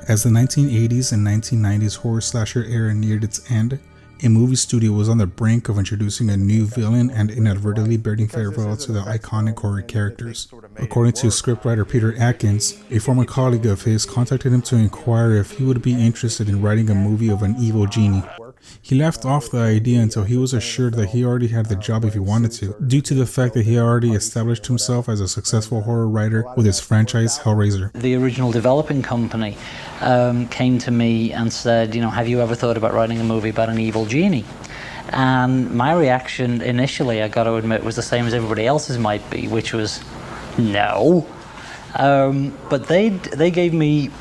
As the 1980s and 1990s horror slasher era neared its end, a movie studio was on the brink of introducing a new villain and inadvertently bidding farewell to the iconic horror characters. According to scriptwriter Peter Atkins, a former colleague of his contacted him to inquire if he would be interested in writing a movie of an evil genie. He left off the idea until he was assured that he already had the job if he wanted to, due to the fact that he had already established himself as a successful horror writer with his franchise Hellraiser. The original developing company came to me and said, have you ever thought about writing a movie about an evil genie? And my reaction initially, I got to admit, was the same as everybody else's might be, which was no. But they gave me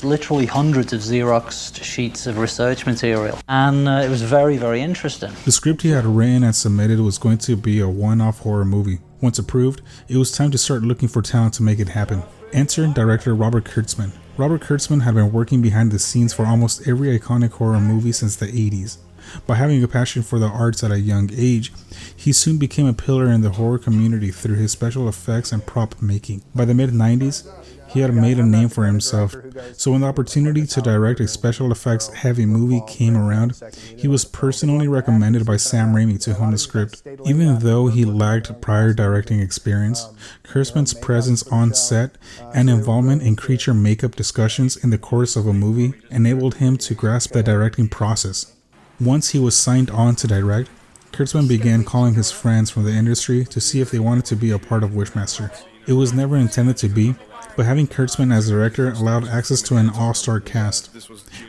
literally hundreds of Xeroxed sheets of research material, and it was very, very interesting. The script he had written and submitted was going to be a one-off horror movie. Once approved, it was time to start looking for talent to make it happen. Enter director Robert Kurtzman. Robert Kurtzman had been working behind the scenes for almost every iconic horror movie since the 80s. By having a passion for the arts at a young age, he soon became a pillar in the horror community through his special effects and prop making. By the mid-90s, he had made a name for himself, so when the opportunity to direct a special effects heavy movie came around, he was personally recommended by Sam Raimi to hone the script. Even though he lacked prior directing experience, Kurtzman's presence on set and involvement in creature makeup discussions in the course of a movie enabled him to grasp the directing process. Once he was signed on to direct, Kurtzman began calling his friends from the industry to see if they wanted to be a part of Wishmaster. It was never intended to be, but having Kurtzman as director allowed access to an all-star cast.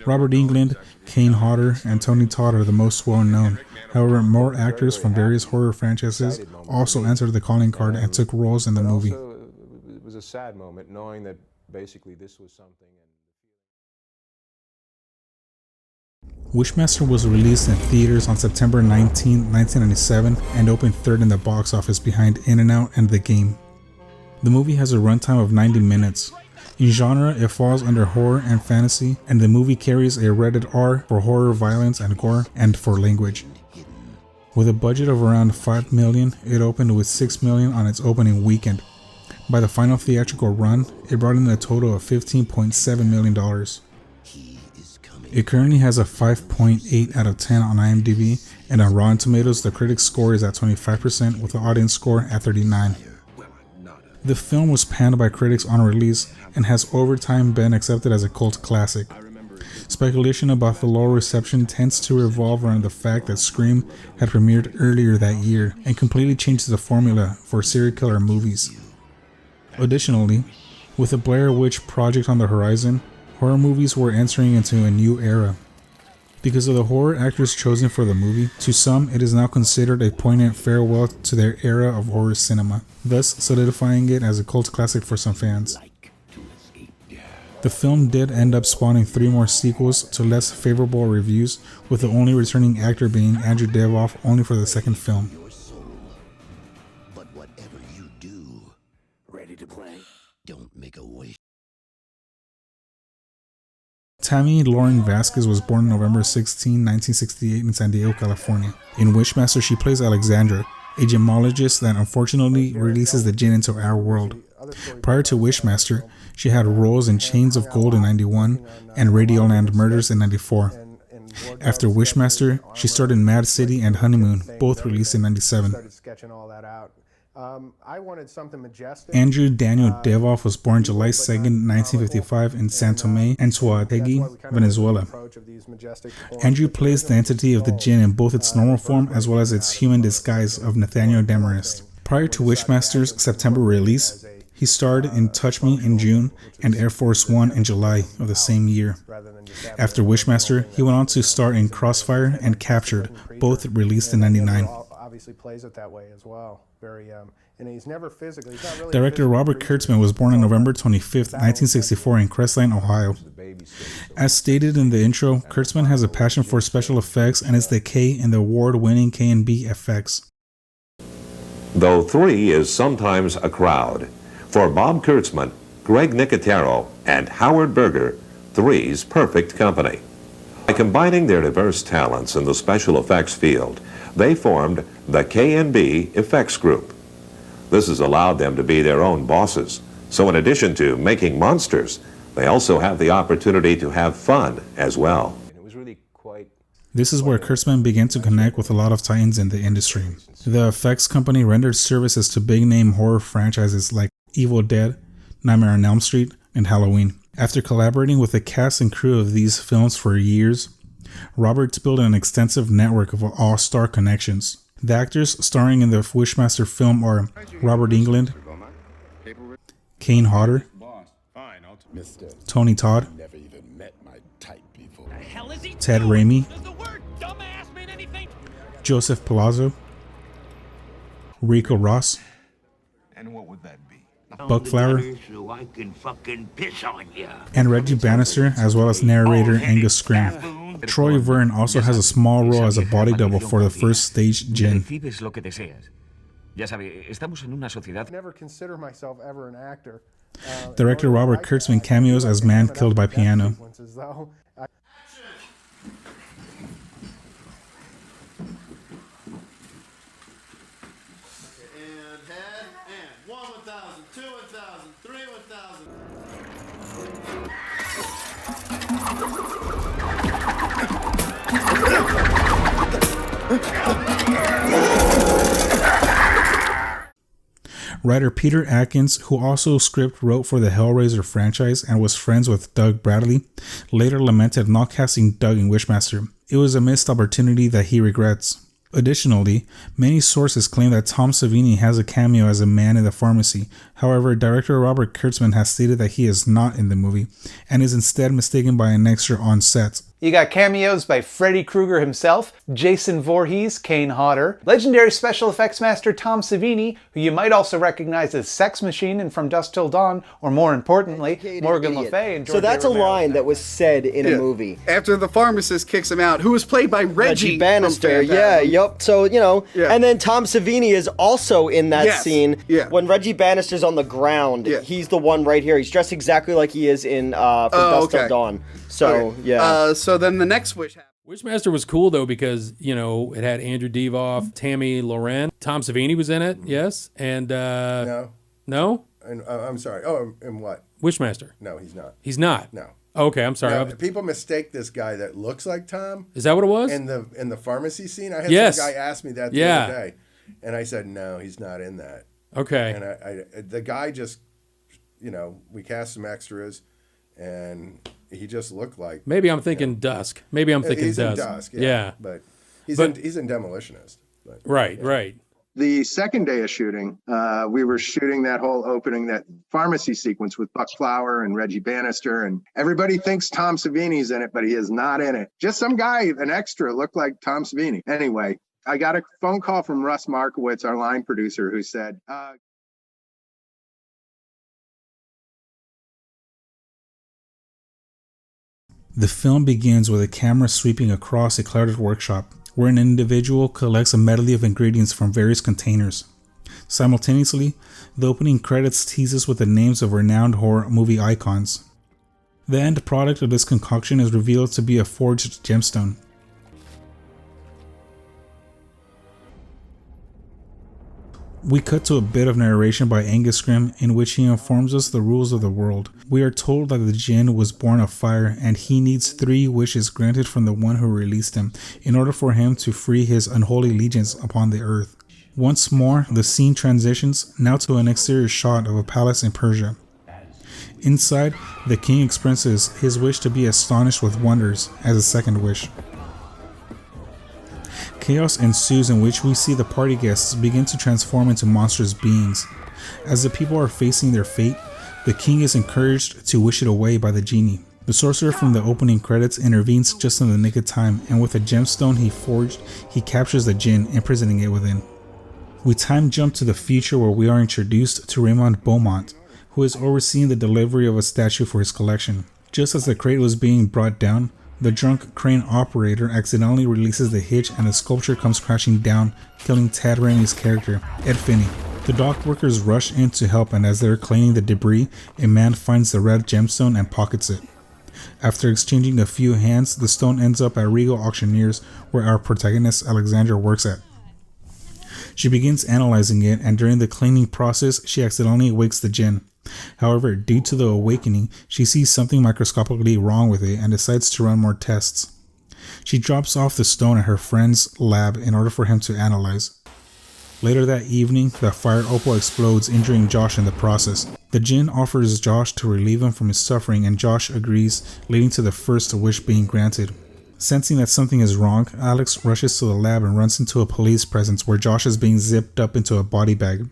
Robert Englund, Kane Hodder, and Tony Todd are the most well-known. However, more actors from various horror franchises also answered the calling card and took roles in the movie. It was a sad moment knowing that basically this was something. Wishmaster was released in theaters on September 19, 1997 and opened third in the box office behind In-N-Out and The Game. The movie has a runtime of 90 minutes. In genre, it falls under horror and fantasy, and the movie carries a rated R for horror, violence, and gore, and for language. With a budget of around $5 million, it opened with $6 million on its opening weekend. By the final theatrical run, it brought in a total of $15.7 million. It currently has a 5.8 out of 10 on IMDb, and on Rotten Tomatoes, the critic score is at 25% with the audience score at 39%. The film was panned by critics on release and has over time been accepted as a cult classic. Speculation about the low reception tends to revolve around the fact that Scream had premiered earlier that year and completely changed the formula for serial killer movies. Additionally, with the Blair Witch Project on the horizon, horror movies were entering into a new era. Because of the horror actors chosen for the movie, to some it is now considered a poignant farewell to their era of horror cinema, thus solidifying it as a cult classic for some fans. The film did end up spawning 3 more sequels to less favorable reviews, with the only returning actor being Andrew Devoff only for the second film. But whatever you do, ready to play? Don't make a wish. Tammy Lauren Vasquez was born November 16, 1968 in San Diego, California. In Wishmaster, she plays Alexandra, a gemologist that unfortunately releases the djinn into our world. Prior to Wishmaster, she had roles in Chains of Gold in 91 and Radioland Murders in 94. After Wishmaster, she starred in Mad City and Honeymoon, both released in 97. Andrew Daniel Devoff was born July 2, 1955 in San Tomé and Anzoátegui, Venezuela. Andrew plays the entity of the djinn in both its normal form as well as its human disguise of Nathaniel Demarest. Prior to Wishmaster's September release, he starred in Touch Me in June and Air Force One in July of the same year. After Wishmaster, he went on to star in Crossfire and Captured, both released in 99. Plays it that way as well. And he's never physically. Director Robert Kurtzman was born on November 25, 1964 in Crestline, Ohio. As stated in the intro, Kurtzman has a passion for special effects and is the K in the award-winning K&B effects. Though 3 is sometimes a crowd, for Bob Kurtzman, Greg Nicotero, and Howard Berger, 3's perfect company. By combining their diverse talents in the special effects field, they formed the K&B Effects Group. This has allowed them to be their own bosses. So in addition to making monsters, They also have the opportunity to have fun as well. It was really quite. This is where Kurtzman began to connect with a lot of titans in the industry. The effects company rendered services to big-name horror franchises like Evil Dead, Nightmare on Elm Street, and Halloween. After collaborating with the cast and crew of these films for years, Roberts built an extensive network of all-star connections. The actors starring in the Wishmaster film are Robert Englund, Kane Hodder, Tony Todd, Ted Raimi, Joseph Palazzo, Rico Ross, And what would that be? Buck Flower, So I can fucking piss on ya. and Reggie Bannister, as well as narrator Angus Scrimm. Troy Verne also has a small role as a body double for the first stage Jin. Recibes lo que deseas. Ya sabe, estamos en una sociedad. Never consider myself ever an actor. Director Robert Kurtzman cameos as Man Killed by Piano. Sequences, though. And head, and 1 1,000, 2 1,000, 3 1,000. Writer Peter Atkins, who also script wrote for the Hellraiser franchise and was friends with Doug Bradley, later lamented not casting Doug in Wishmaster. It was a missed opportunity that he regrets. Additionally, many sources claim that Tom Savini has a cameo as a man in the pharmacy. However, director Robert Kurtzman has stated that he is not in the movie and is instead mistaken by an extra on set. You got cameos by Freddy Krueger himself, Jason Voorhees, Kane Hodder, legendary special effects master Tom Savini, who you might also recognize as Sex Machine in From Dusk Till Dawn, or more importantly, Morgan Le Fay and George So that's a Romero. line that was said in a movie. After the pharmacist kicks him out, who was played by Reggie Bannister. from Yeah, Phantasm. yep. So, you know, Yeah. and then Tom Savini is also in that Yes, scene. yeah. When Reggie Bannister's on the ground, Yeah. he's the one right here. He's dressed exactly like he is in From Dusk Till okay. Dawn. So, Okay. yeah. So then the next wish happened. Wishmaster was cool though because it had Andrew Divoff, Tammy Loren, Tom Savini was in it, yes, and No. no, And, I'm sorry. Oh, and what? Wishmaster. No, he's not. He's not. No. Okay, I'm sorry. No, people mistake this guy that looks like Tom Is that what it was? in the pharmacy scene. I had Yes. some guy ask me that the Yeah. other day, and I said no, he's not in that. Okay. And I the guy just, we cast some extras, and he just looked like Maybe I'm thinking Dusk. Maybe I'm thinking he's Dusk. in Dusk. Yeah. But he's in Demolitionist. But, Right. Right. The second day of shooting, we were shooting that whole opening, that pharmacy sequence with Buck Flower and Reggie Bannister, and everybody thinks Tom Savini's in it, but he is not in it. Just some guy, an extra, looked like Tom Savini. Anyway, I got a phone call from Russ Markowitz, our line producer, who said, The film begins with a camera sweeping across a cluttered workshop, where an individual collects a medley of ingredients from various containers. Simultaneously, the opening credits tease us with the names of renowned horror movie icons. The end product of this concoction is revealed to be a forged gemstone. We cut to a bit of narration by Angus Scrimm in which he informs us the rules of the world. We are told that the Jinn was born of fire and he needs 3 wishes granted from the one who released him in order for him to free his unholy legions upon the earth. Once more, the scene transitions now to an exterior shot of a palace in Persia. Inside, the king expresses his wish to be astonished with wonders as a second wish. Chaos ensues in which we see the party guests begin to transform into monstrous beings. As the people are facing their fate, the king is encouraged to wish it away by the genie. The sorcerer from the opening credits intervenes just in the nick of time, and with a gemstone he forged, he captures the jinn, imprisoning it within. We time jump to the future where we are introduced to Raymond Beaumont, who is overseeing the delivery of a statue for his collection. Just as the crate was being brought down, the drunk crane operator accidentally releases the hitch and the sculpture comes crashing down, killing Tad Raimi's character, Ed Finney. The dock workers rush in to help, and as they're cleaning the debris, a man finds the red gemstone and pockets it. After exchanging a few hands, the stone ends up at Regal Auctioneers, where our protagonist Alexandra works at. She begins analyzing it, and during the cleaning process, she accidentally wakes the jinn. However, due to the awakening, she sees something microscopically wrong with it and decides to run more tests. She drops off the stone at her friend's lab in order for him to analyze. Later that evening, the fire opal explodes, injuring Josh in the process. The Jinn offers Josh to relieve him from his suffering, and Josh agrees, leading to the first wish being granted. Sensing that something is wrong, Alex rushes to the lab and runs into a police presence where Josh is being zipped up into a body bag.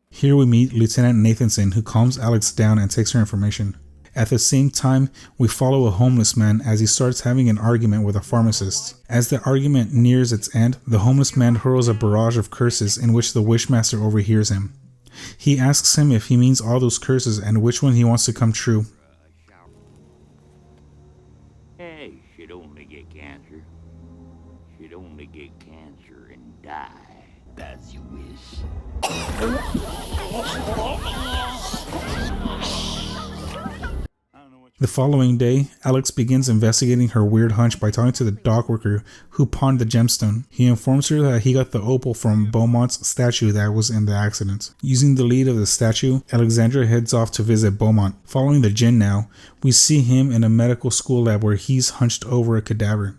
Here we meet Lieutenant Nathanson, who calms Alex down and takes her information. At the same time, we follow a homeless man as he starts having an argument with a pharmacist. As the argument nears its end, the homeless man hurls a barrage of curses in which the Wishmaster overhears him. He asks him if he means all those curses and which one he wants to come true. Hey, should only get cancer. Should only get cancer and die. That's your wish. The following day, Alex begins investigating her weird hunch by talking to the dock worker who pawned the gemstone. He informs her that he got the opal from Beaumont's statue that was in the accident. Using the lead of the statue, Alexandra heads off to visit Beaumont. Following the Jinn now, we see him in a medical school lab where he's hunched over a cadaver.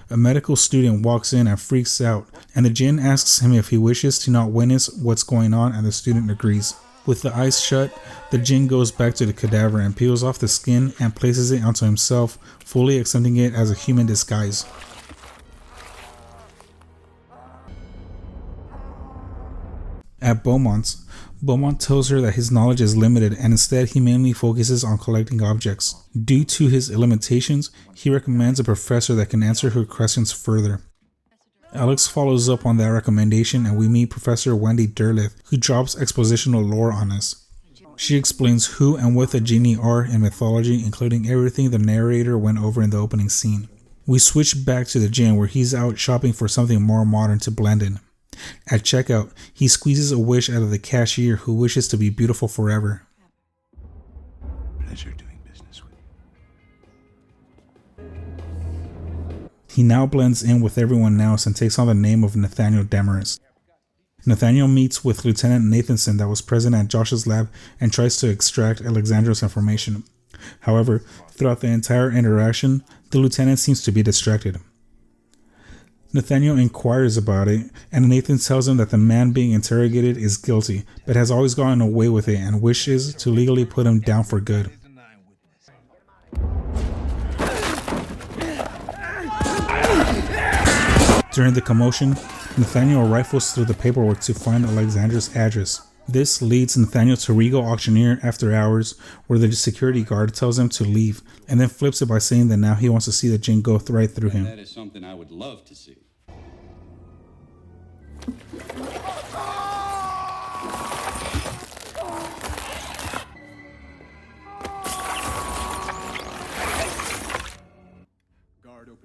A medical student walks in and freaks out, and the Jinn asks him if he wishes to not witness what's going on, and the student agrees. With the eyes shut, the Jinn goes back to the cadaver and peels off the skin and places it onto himself, fully accepting it as a human disguise. At Beaumont tells her that his knowledge is limited and instead he mainly focuses on collecting objects. Due to his limitations, he recommends a professor that can answer her questions further. Alex follows up on that recommendation and we meet Professor Wendy Derleth, who drops expositional lore on us. She explains who and what the genie are in mythology, including everything the narrator went over in the opening scene. We switch back to the Jinn where he's out shopping for something more modern to blend in. At checkout, he squeezes a wish out of the cashier who wishes to be beautiful forever. Pleasure doing business with you. He now blends in with everyone else and takes on the name of Nathaniel Demarest. Nathaniel meets with Lieutenant Nathanson that was present at Josh's lab and tries to extract Alexandra's information. However, throughout the entire interaction, the lieutenant seems to be distracted. Nathaniel inquires about it, and Nathan tells him that the man being interrogated is guilty, but has always gotten away with it and wishes to legally put him down for good. During the commotion, Nathaniel rifles through the paperwork to find Alexandra's address. This leads Nathaniel to Regal Auctioneer after hours, where the security guard tells him to leave, and then flips it by saying that now he wants to see the Jinn go right through him. That is something I would love to see.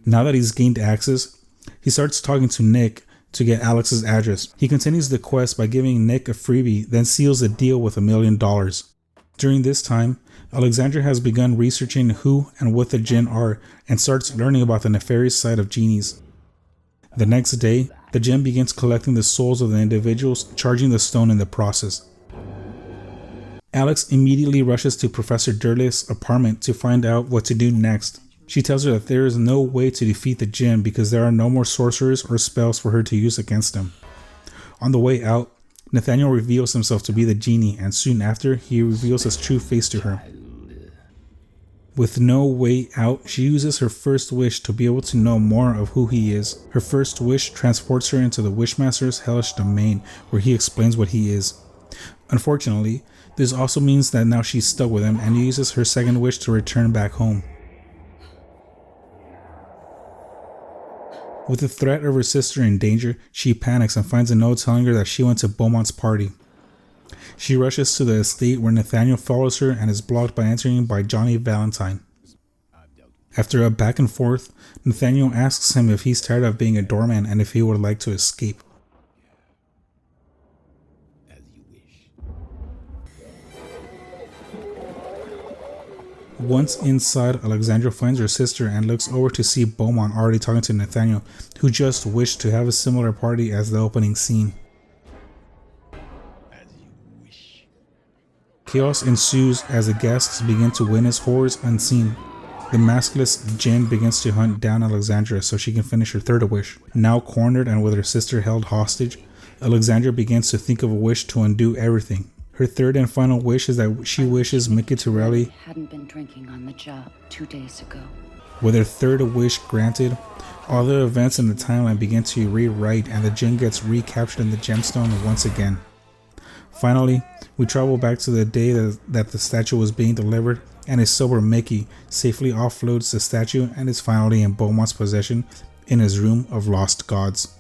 Now that he's gained access, he starts talking to Nick to get Alex's address. He continues the quest by giving Nick a freebie, then seals a deal with $1 million. During this time, Alexandra has begun researching who and what the Jinn are and starts learning about the nefarious side of genies. The next day, the Jinn begins collecting the souls of the individuals, charging the stone in the process. Alex immediately rushes to Professor Derleth's apartment to find out what to do next. She tells her that there is no way to defeat the Jinn because there are no more sorcerers or spells for her to use against them. On the way out, Nathaniel reveals himself to be the genie, and soon after, he reveals his true face to her. With no way out, she uses her first wish to be able to know more of who he is. Her first wish transports her into the Wishmaster's hellish domain, where he explains what he is. Unfortunately, this also means that now she's stuck with him and uses her second wish to return back home. With the threat of her sister in danger, she panics and finds a note telling her that she went to Beaumont's party. She rushes to the estate where Nathaniel follows her and is blocked by entering by Johnny Valentine. After a back and forth, Nathaniel asks him if he's tired of being a doorman and if he would like to escape. Once inside, Alexandra finds her sister and looks over to see Beaumont already talking to Nathaniel, who just wished to have a similar party as the opening scene. Chaos ensues as the guests begin to witness horrors unseen. The maskless Jinn begins to hunt down Alexandra so she can finish her third wish. Now cornered and with her sister held hostage, Alexandra begins to think of a wish to undo everything. Her third and final wish is that she wishes Mickey Torelli hadn't been drinking on the job 2 days ago. With her third wish granted, all the events in the timeline begin to rewrite and the Jinn gets recaptured in the gemstone once again. Finally, we travel back to the day that the statue was being delivered, and a sober Mickey safely offloads the statue and is finally in Beaumont's possession in his room of lost gods.